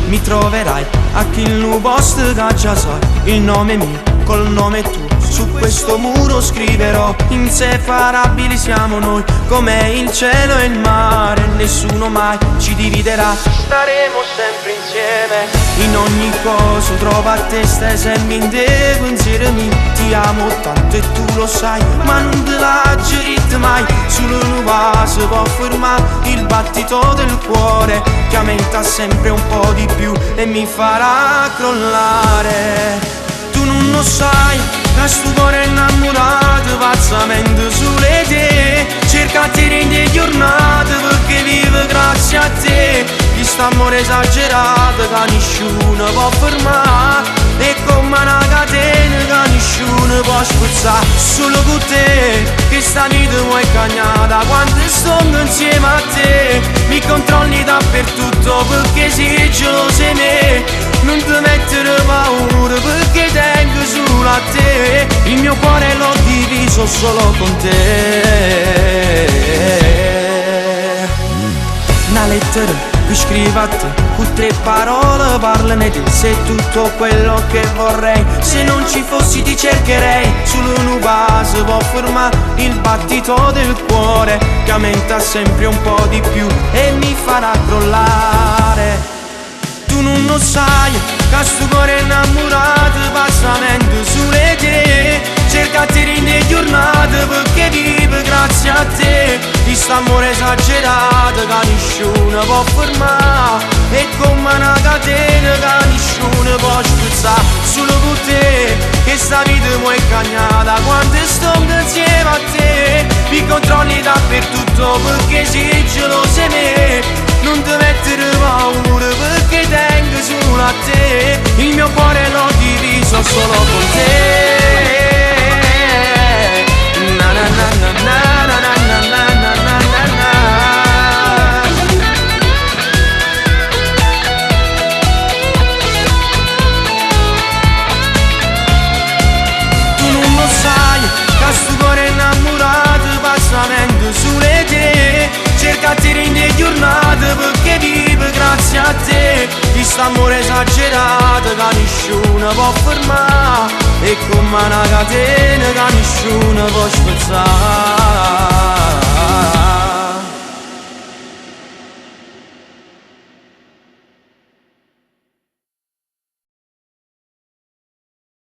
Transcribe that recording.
mi troverai a chi il posto che già sai, il nome mio col nome tuo. Su questo muro scriverò, inseparabili siamo noi, come il cielo e il mare, nessuno mai ci dividerà. Staremo sempre insieme, in ogni cosa trova a te, stai sempre in te, pensiero mio. Ti amo tanto e tu lo sai, ma non te l'aggerit mai. Solo una si può fermare il battito del cuore, che aumenta sempre un po' di più e mi farà crollare. Tu non lo sai, che sto cuore innamorato pazzamente sulle te, cerca di rendere giornate perché vive grazie a te. Questo amore esagerato che nessuno può fermare, è come una catena che nessuno può spezzare. Solo con te, questa vita vuoi cagnata, quando sto insieme a te mi controlli dappertutto perché sei geloso di me. Non ti mettere paura perché tengo solo a te, il mio cuore l'ho diviso solo con te. Una lettera che scrivo a te, con 3 parole parlane te, sei tutto quello che vorrei. Se non ci fossi ti cercherei, solo un vaso può fermare il battito del cuore, che aumenta sempre un po' di più e mi farà crollare. Tu non lo sai, che sto cuore innamorato passamente sulle te, cerca di rendere giornate perché vive grazie a te. Questo amore esagerato che nessuno può fermare, è come una catena che nessuno può spezzare. Solo con te, questa vita è cagnata, quando sto insieme a te mi controlli dappertutto perché sei geloso di me. Non ti mettere paura perché tengo solo a te, il mio cuore l'ho diviso solo con te. Na na na na na na na na na na na. Tu non lo sai, che sto cuore innamorato passamente sulle te, cerca di rendere giornate perché vive grazie a te. Questo amore esagerato che nessuno può fermare, è come una catena che nessuno può spezzare.